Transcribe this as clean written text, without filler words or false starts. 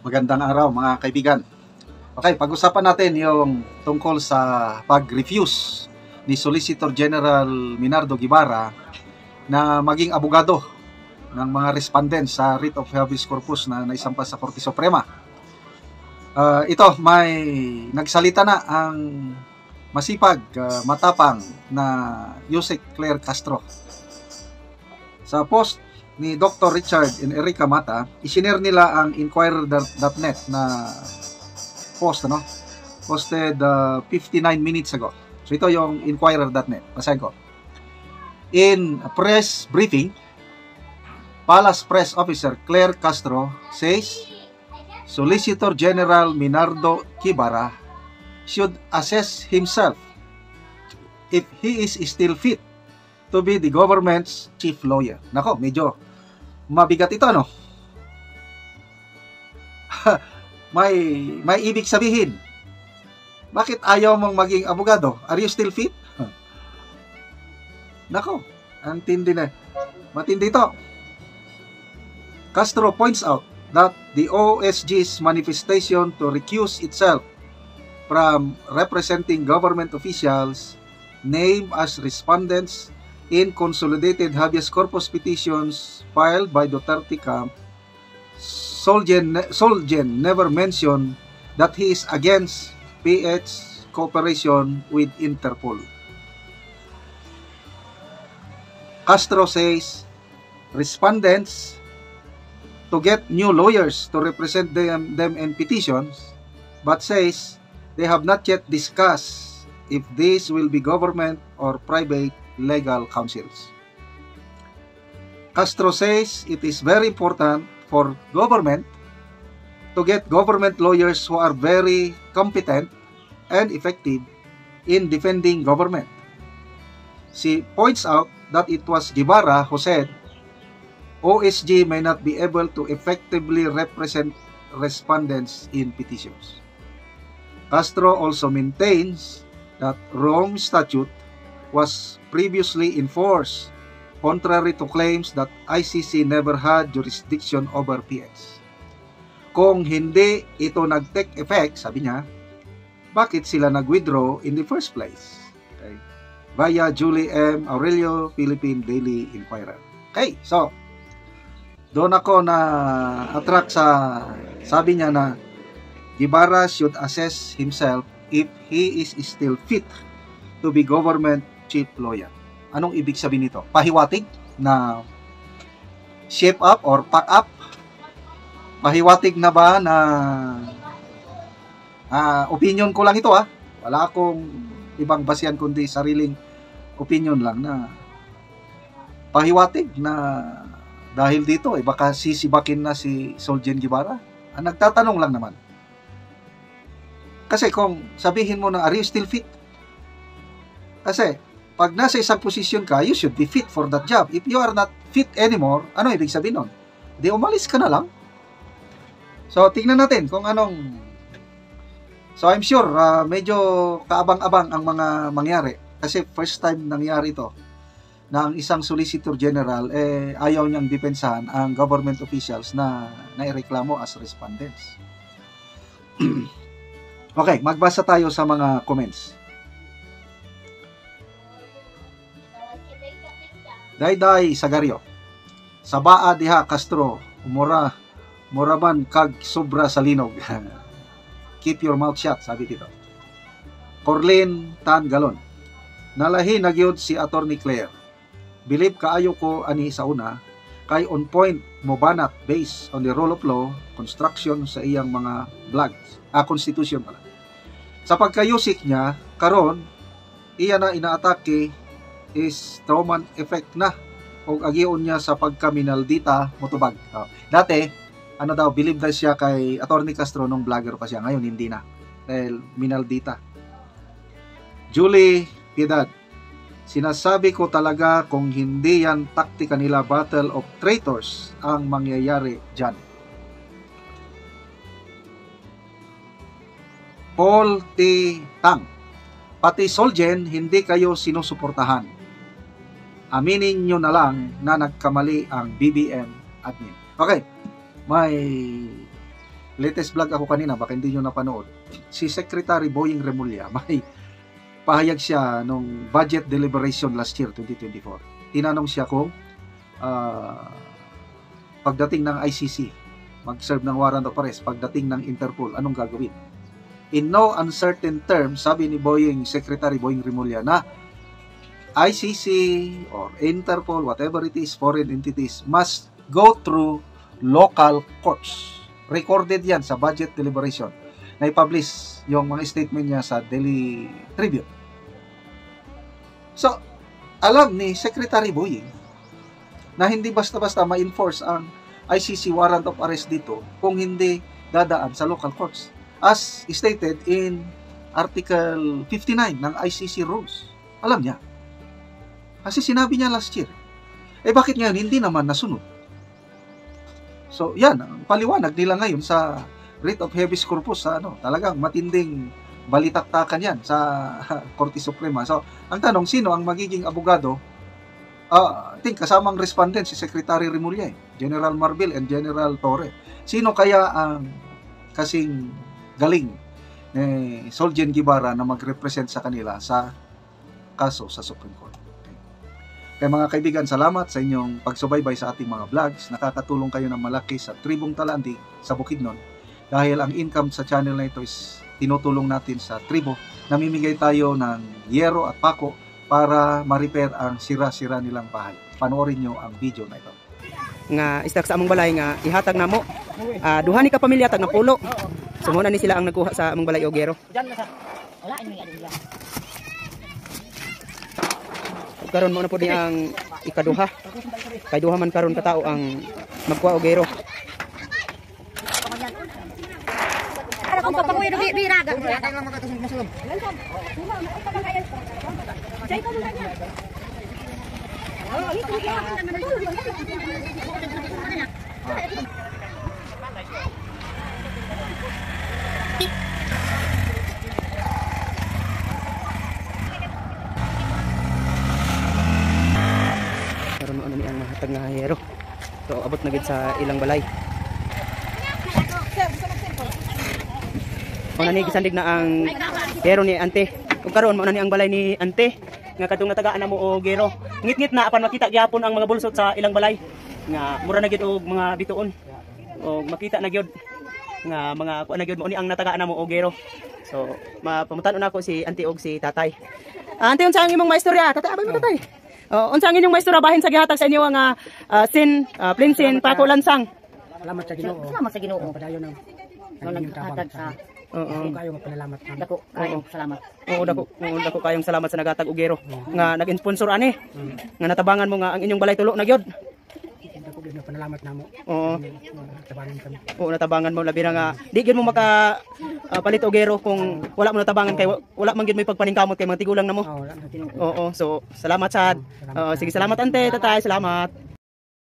Magandang araw mga kaibigan. Okay, pag-usapan natin yung tungkol sa pag-refuse ni Solicitor General Minardo Guibarra na maging abogado ng mga respondents sa writ of habeas corpus na naisampa sa Korte Suprema. Ito, may nagsalita na ang masipag, matapang na Yusek Claire Castro. Sa post ni Dr. Richard and Erica Mata, isinare nila ang Inquirer.net na post, posted 59 minutes ago. So ito yung Inquirer.net. Basahin ko. In a press briefing, Palace Press Officer Claire Castro says Solicitor General Minardo Guibarra should assess himself if he is still fit to be the government's chief lawyer. Nako, medyo mabigat ito, no? may ibig sabihin. Bakit ayaw mong maging abogado? Are you still fit? Nako, ang tindi na. Matindi ito. Castro points out that the OSG's manifestation to recuse itself from representing government officials named as respondents in consolidated habeas corpus petitions filed by Duterte camp, Solgen never mentioned that he is against PH cooperation with Interpol. Castro says respondents to get new lawyers to represent them in petitions, but says they have not yet discussed if this will be government or private legal counsels. Castro says it is very important for government to get government lawyers who are very competent and effective in defending government. She points out that it was Guibarra who said OSG may not be able to effectively represent respondents in petitions. Castro also maintains that Rome Statute was previously enforced, contrary to claims that ICC never had jurisdiction over PH. Kung hindi ito nag-take effect, sabi niya, bakit sila nag-withdraw in the first place? Okay. Via Julie M. Aurelio, Philippine Daily Inquirer. Okay, so, doon ako na attract sa sabi niya na Guibarra should assess himself if he is still fit to be government chief lawyer. Anong ibig sabihin nito? Pahiwatig na shape up or pack up? Pahiwatig na ba na opinion ko lang ito Wala akong ibang basihan kundi sariling opinion lang na pahiwatig na dahil dito baka sisibakin na si Solgen Guibarra. Nagtatanong lang naman. Kasi kung sabihin mo na are you still fit? Kasi pag nasa isang posisyon ka, you should be fit for that job. If you are not fit anymore, ano ibig sabihin nun? Di umalis ka na lang. So, tingnan natin kung anong... So, I'm sure, medyo kaabang-abang ang mga mangyari. Kasi first time nangyari ito na ang isang Solicitor General, ayaw niyang depensahan ang government officials na naireklamo as respondents. Okay, magbasa tayo sa mga comments. Dayday Sagario. Sabaa diha Castro, muraman kag sobra sa linog. Keep your mouth shut, sabi dito. Corlin Tan Galon. Nalahi na gyud si Attorney Claire. Believe kaayo ko ani sa una kay on point mo banat based on the rule of law, construction sa iyang mga vlogs. Constitution pala. Sa pagkayusik niya karon iya na inaatake is trauma effect na o agion niya sa pagkaminaldita motubag. Dati, believe na siya kay Attorney Castro nung vlogger pa siya. Ngayon, hindi na. Dahil minaldita. Julie Piedad. Sinasabi ko talaga kung hindi yan taktika nila battle of traitors ang mangyayari dyan. Paul T. Tang. Pati Solgen, hindi kayo sinusuportahan. Aminin nyo na lang na nagkamali ang BBM admin. Okay, may latest vlog ako kanina, baka hindi nyo napanood. Si Secretary Boying Remulla, may pahayag siya nung budget deliberation last year, 2024. Tinanong siya kung pagdating ng ICC, mag-serve ng warrant of arrest, pagdating ng Interpol, anong gagawin? In no uncertain terms, sabi ni Secretary Boying Remulla na ICC or Interpol, whatever it is, foreign entities, must go through local courts. Recorded yan sa budget deliberation. Na-publish yung mga statement niya sa Daily Tribune. So, alam ni Secretary Boying na hindi basta-basta ma-enforce ang ICC warrant of arrest dito kung hindi dadaan sa local courts. As stated in Article 59 ng ICC rules. Alam niya. Kasi sinabi niya last year. Bakit ngayon hindi naman nasunod? So, yan, ang paliwanag nila ngayon sa writ of habeas corpus, talagang matinding balitaktakan yan sa Korte Suprema. So, ang tanong, sino ang magiging abogado? I think kasamang respondent si Secretary Remulla, General Marbil and General Torre. Sino kaya ang kasing galing ni Soljen Guevara na mag-represent sa kanila sa kaso sa Supreme Court? Kaya mga kaibigan, salamat sa inyong pagsubaybay sa ating mga vlogs. Nakakatulong kayo ng malaki sa Tribong Talandi sa Bukidnon dahil ang income sa channel na ito is tinutulong natin sa tribo. Namimigay tayo ng yero at pako para ma-repair ang sira-sira nilang bahay. Panoorin nyo ang video na ito. Nga istak sa among balay nga ihatag namo. Duha ni ka pamilya tag na pulo. So muna ni sila ang nagkuha sa among balay Ogero. Karon mo na po di ang ikaduha. Kay duha man karon ka tao ang magkuha Ogero. Karon ano ni ang mahatag nga hayero. So abot na gid sa ilang balay. Una ni gisandig na ang pero ni ante. Kung karon mo na ni ang balay ni ante nga kadtong natagaan na mo Ogero. Ngit-ngit na apan makita gyapon ang mga bulsot sa ilang balay. Nga mura na gyud og mga bituon. O makita na gyud nga mga kuan na gyud mo ni ang natagaan na mo Ogero. So mapamutan na ko si ante og si tatay. Ante unsa ang imong maistorya? Tatay abay mo tatay. Unsa ang inyong maistorya bahin sa gihatag sa inyo nga plinsin pako lansang. Salamat sa Ginoo. Salamat sa Ginoo. Padayon ng Naghatag sa kayo mapalalamat na. dako kayong salamat. Dako kayong salamat sa nagatag Ogero nga nag-sponsor ani. Nga natabangan mo nga ang inyong balay tulo na gyud. Dako gyud na panalamat namo. Tabangan kami. Natabangan mo labi na nga di gyud mo maka palit Ogero kung wala mo natabangan kay wala man gyud may pagpaningkamot kay mga tigulang namo. Wala na Ginoo. So salamat sad. Sige salamat ante, tatay, salamat.